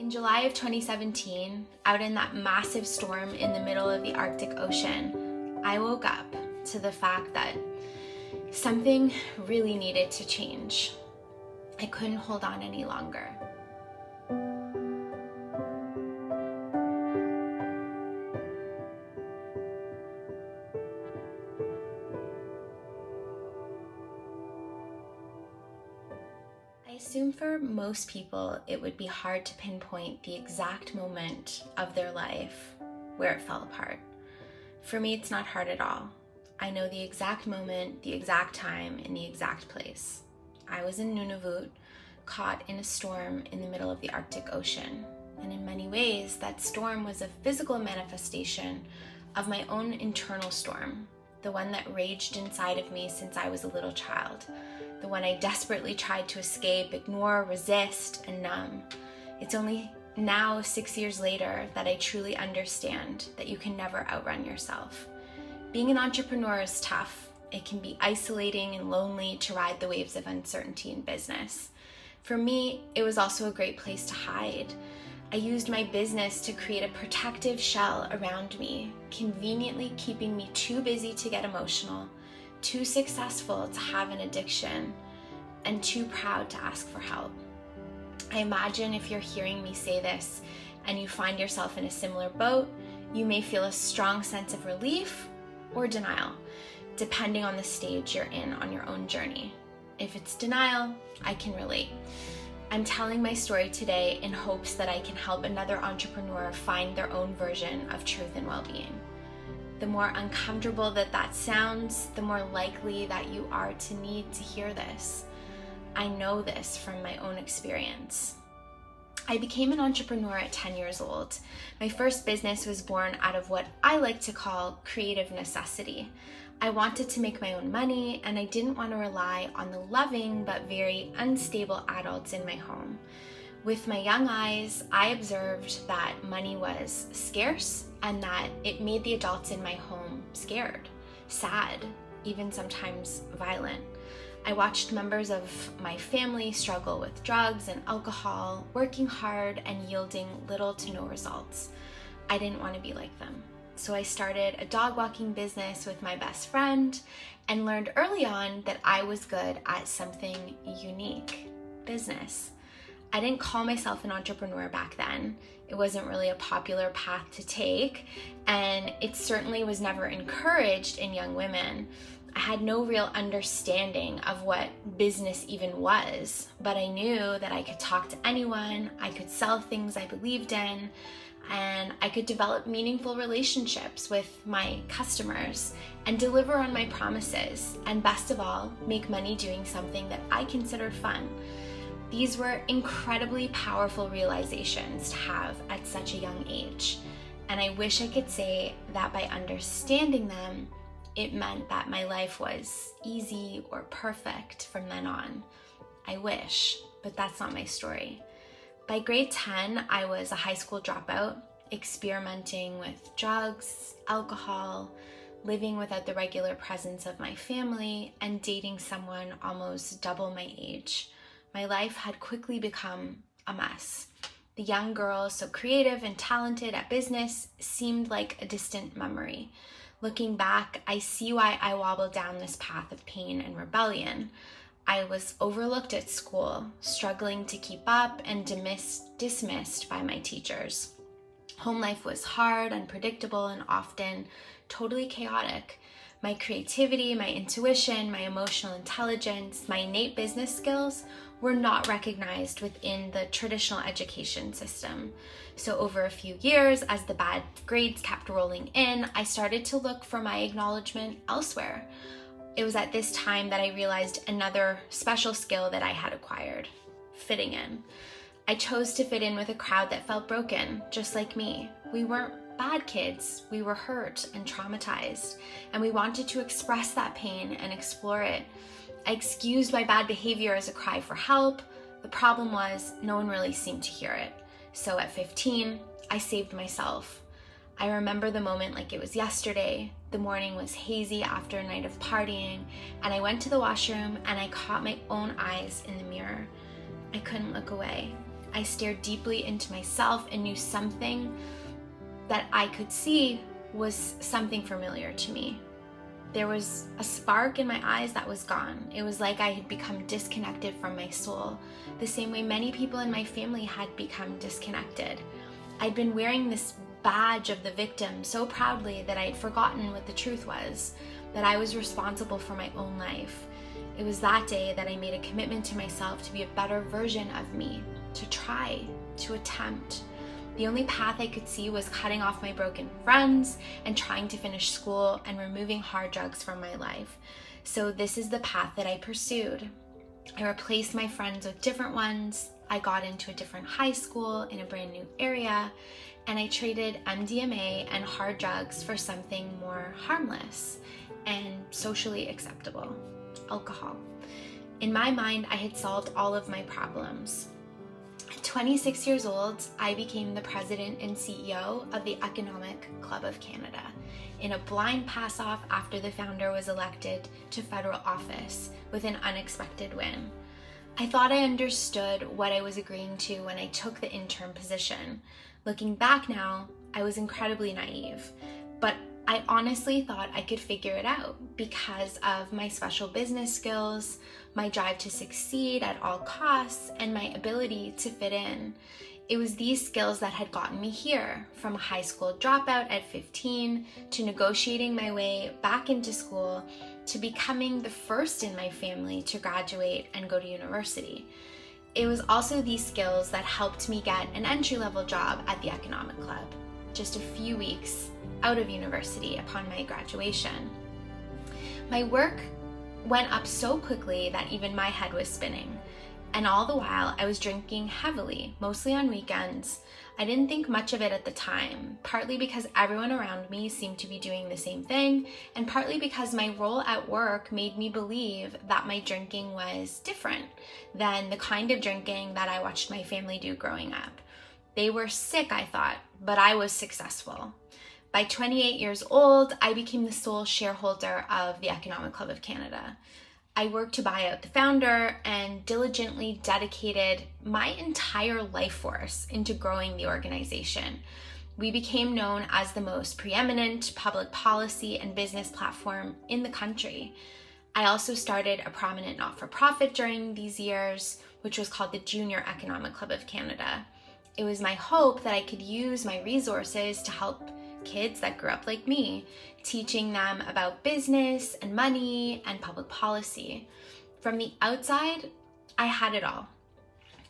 In July of 2017, out in that massive storm in the middle of the Arctic Ocean, I woke up to the fact that something really needed to change. I couldn't hold on any longer. I assume for most people, it would be hard to pinpoint the exact moment of their life where it fell apart. For me, it's not hard at all. I know the exact moment, the exact time, and the exact place. I was in Nunavut, caught in a storm in the middle of the Arctic Ocean. And in many ways, that storm was a physical manifestation of my own internal storm, the one that raged inside of me since I was a little child, the one I desperately tried to escape, ignore, resist, and numb. It's only now, 6 years later, that I truly understand that you can never outrun yourself. Being an entrepreneur is tough. It can be isolating and lonely to ride the waves of uncertainty in business. For me, it was also a great place to hide. I used my business to create a protective shell around me, conveniently keeping me too busy to get emotional, too successful to have an addiction, and too proud to ask for help. I imagine if you're hearing me say this and you find yourself in a similar boat, you may feel a strong sense of relief or denial, depending on the stage you're in on your own journey. If it's denial, I can relate. I'm telling my story today in hopes that I can help another entrepreneur find their own version of truth and well-being. The more uncomfortable that sounds, the more likely that you are to need to hear this. I know this from my own experience. I became an entrepreneur at 10 years old. My first business was born out of what I like to call creative necessity. I wanted to make my own money, and I didn't want to rely on the loving but very unstable adults in my home. With my young eyes, I observed that money was scarce and that it made the adults in my home scared, sad, even sometimes violent. I watched members of my family struggle with drugs and alcohol, working hard and yielding little to no results. I didn't want to be like them. So I started a dog walking business with my best friend and learned early on that I was good at something unique, business. I didn't call myself an entrepreneur back then. It wasn't really a popular path to take, and it certainly was never encouraged in young women. I had no real understanding of what business even was, but I knew that I could talk to anyone, I could sell things I believed in, and I could develop meaningful relationships with my customers and deliver on my promises, and best of all, make money doing something that I considered fun. These were incredibly powerful realizations to have at such a young age, and I wish I could say that by understanding them, it meant that my life was easy or perfect from then on. I wish, but that's not my story. By grade 10, I was a high school dropout, experimenting with drugs, alcohol, living without the regular presence of my family, and dating someone almost double my age. My life had quickly become a mess. The young girl, so creative and talented at business, seemed like a distant memory. Looking back, I see why I wobbled down this path of pain and rebellion. I was overlooked at school, struggling to keep up and dismissed by my teachers. Home life was hard, unpredictable, and often totally chaotic. My creativity, my intuition, my emotional intelligence, my innate business skills were not recognized within the traditional education system. So over a few years, as the bad grades kept rolling in, I started to look for my acknowledgement elsewhere. It was at this time that I realized another special skill that I had acquired: fitting in. I chose to fit in with a crowd that felt broken, just like me. We weren't bad kids, we were hurt and traumatized, and we wanted to express that pain and explore it. I excused my bad behavior as a cry for help. The problem was, no one really seemed to hear it. So at 15, I saved myself. I remember the moment like it was yesterday. The morning was hazy after a night of partying, and I went to the washroom and I caught my own eyes in the mirror. I couldn't look away. I stared deeply into myself and knew something that I could see was something familiar to me. There was a spark in my eyes that was gone. It was like I had become disconnected from my soul, the same way many people in my family had become disconnected. I'd been wearing this badge of the victim so proudly that I had forgotten what the truth was, that I was responsible for my own life. It was that day that I made a commitment to myself to be a better version of me, to try, to attempt. The only path I could see was cutting off my broken friends and trying to finish school and removing hard drugs from my life. So this is the path that I pursued. I replaced my friends with different ones. I got into a different high school in a brand new area, and I traded MDMA and hard drugs for something more harmless and socially acceptable: alcohol. In my mind, I had solved all of my problems. At 26 years old, I became the president and CEO of the Economic Club of Canada in a blind pass-off after the founder was elected to federal office with an unexpected win. I thought I understood what I was agreeing to when I took the interim position. Looking back now, I was incredibly naive, but I honestly thought I could figure it out because of my special business skills, my drive to succeed at all costs, and my ability to fit in. It was these skills that had gotten me here, from a high school dropout at 15 to negotiating my way back into school to becoming the first in my family to graduate and go to university. It was also these skills that helped me get an entry-level job at the Economic Club just a few weeks out of university upon my graduation. My work went up so quickly that even my head was spinning. And all the while, I was drinking heavily, mostly on weekends. I didn't think much of it at the time, partly because everyone around me seemed to be doing the same thing, and partly because my role at work made me believe that my drinking was different than the kind of drinking that I watched my family do growing up. They were sick, I thought, but I was successful. By 28 years old, I became the sole shareholder of the Economic Club of Canada. I worked to buy out the founder and diligently dedicated my entire life force into growing the organization. We became known as the most preeminent public policy and business platform in the country. I also started a prominent not-for-profit during these years, which was called the Junior Economic Club of Canada. It was my hope that I could use my resources to help kids that grew up like me, teaching them about business and money and public policy. From the outside, I had it all.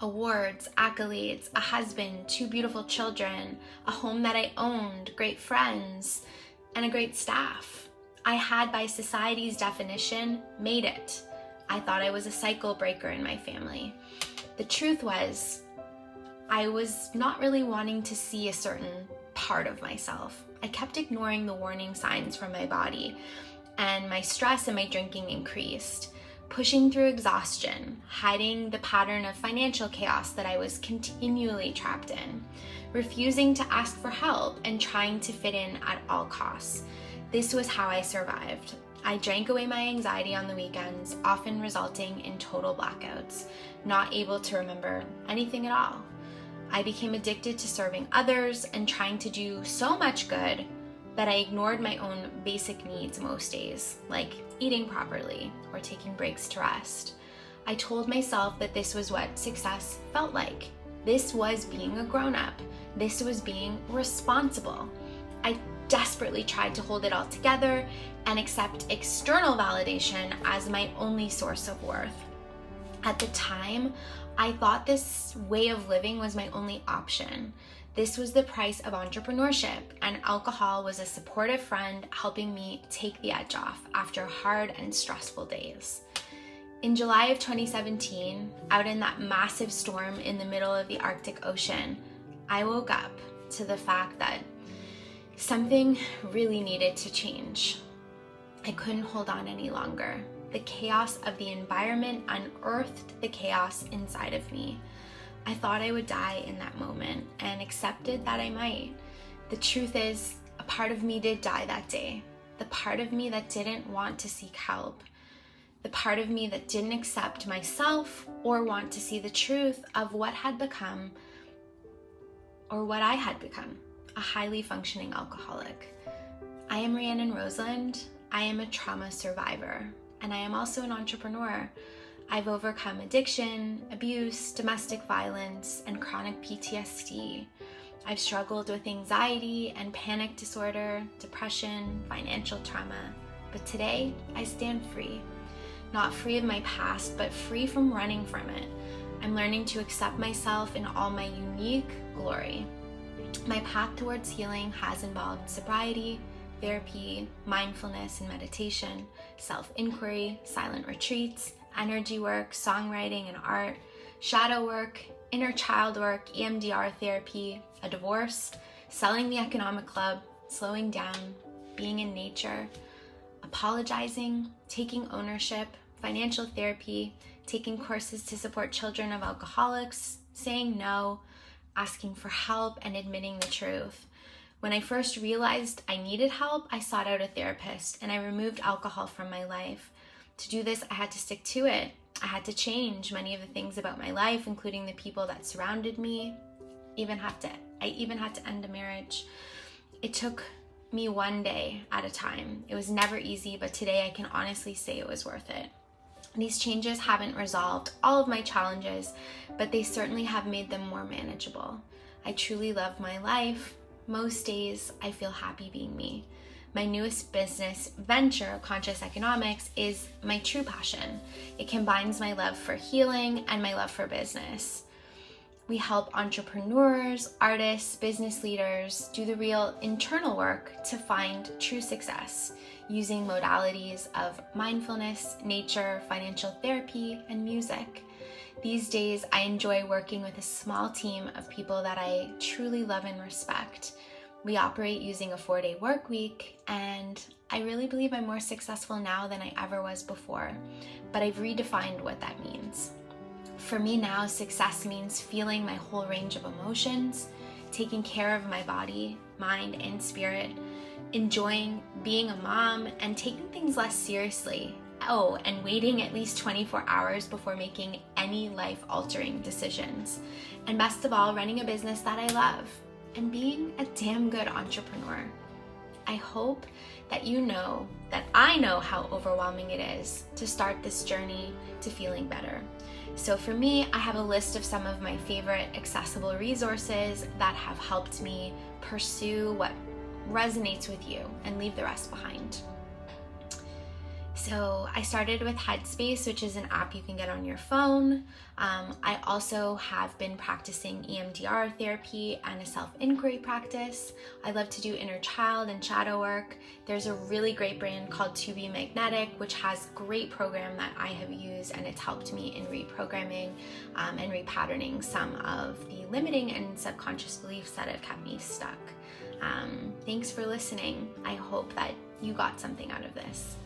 Awards, accolades, a husband, 2 beautiful children, a home that I owned, great friends, and a great staff. I had, by society's definition, made it. I thought I was a cycle breaker in my family. The truth was, I was not really wanting to see a certain part of myself. I kept ignoring the warning signs from my body, and my stress and my drinking increased, pushing through exhaustion, hiding the pattern of financial chaos that I was continually trapped in, refusing to ask for help, and trying to fit in at all costs. This was how I survived. I drank away my anxiety on the weekends, often resulting in total blackouts, not able to remember anything at all. I became addicted to serving others and trying to do so much good that I ignored my own basic needs most days, like eating properly or taking breaks to rest. I told myself that this was what success felt like. This was being a grown-up. This was being responsible. I desperately tried to hold it all together and accept external validation as my only source of worth. At the time, I thought this way of living was my only option. This was the price of entrepreneurship, and alcohol was a supportive friend helping me take the edge off after hard and stressful days. In July of 2017, out in that massive storm in the middle of the Arctic Ocean, I woke up to the fact that something really needed to change. I couldn't hold on any longer. The chaos of the environment unearthed the chaos inside of me. I thought I would die in that moment and accepted that I might. The truth is, a part of me did die that day. The part of me that didn't want to seek help. the part of me that didn't accept myself or want to see the truth of what had become, or what I had become, a highly functioning alcoholic. I am Rhiannon Rosalind. I am a trauma survivor, and I am also an entrepreneur. I've overcome addiction, abuse, domestic violence, and chronic PTSD. I've struggled with anxiety and panic disorder, depression, financial trauma, but today I stand free. Not free of my past, but free from running from it. I'm learning to accept myself in all my unique glory. My path towards healing has involved sobriety, therapy, mindfulness and meditation, self-inquiry, silent retreats, energy work, songwriting and art, shadow work, inner child work, EMDR therapy, a divorce, selling the economic club, slowing down, being in nature, apologizing, taking ownership, financial therapy, taking courses to support children of alcoholics, saying no, asking for help, and admitting the truth. When I first realized I needed help, I sought out a therapist and I removed alcohol from my life. To do this, I had to stick to it. I had to change many of the things about my life, including the people that surrounded me. I even had to end a marriage. It took me one day at a time. It was never easy, but today I can honestly say it was worth it. These changes haven't resolved all of my challenges, but they certainly have made them more manageable. I truly love my life. Most days I feel happy being me. My newest business venture, Conscious Economics, is my true passion. It combines my love for healing and my love for business. We help entrepreneurs, artists, business leaders do the real internal work to find true success using modalities of mindfulness, nature, financial therapy, and music. These days, I enjoy working with a small team of people that I truly love and respect. We operate using a 4-day work week, and I really believe I'm more successful now than I ever was before, but I've redefined what that means. For me now, success means feeling my whole range of emotions, taking care of my body, mind, and spirit, enjoying being a mom, and taking things less seriously. Oh, and waiting at least 24 hours before making any life-altering decisions. And best of all, running a business that I love and being a damn good entrepreneur. I hope that you know that I know how overwhelming it is to start this journey to feeling better. So for me, I have a list of some of my favorite accessible resources that have helped me pursue what resonates with you and leave the rest behind. So I started with Headspace, which is an app you can get on your phone. I also have been practicing EMDR therapy and a self-inquiry practice. I love to do inner child and shadow work. There's a really great brand called To Be Magnetic, which has a great program that I have used, and it's helped me in reprogramming and repatterning some of the limiting and subconscious beliefs that have kept me stuck. Thanks for listening. I hope that you got something out of this.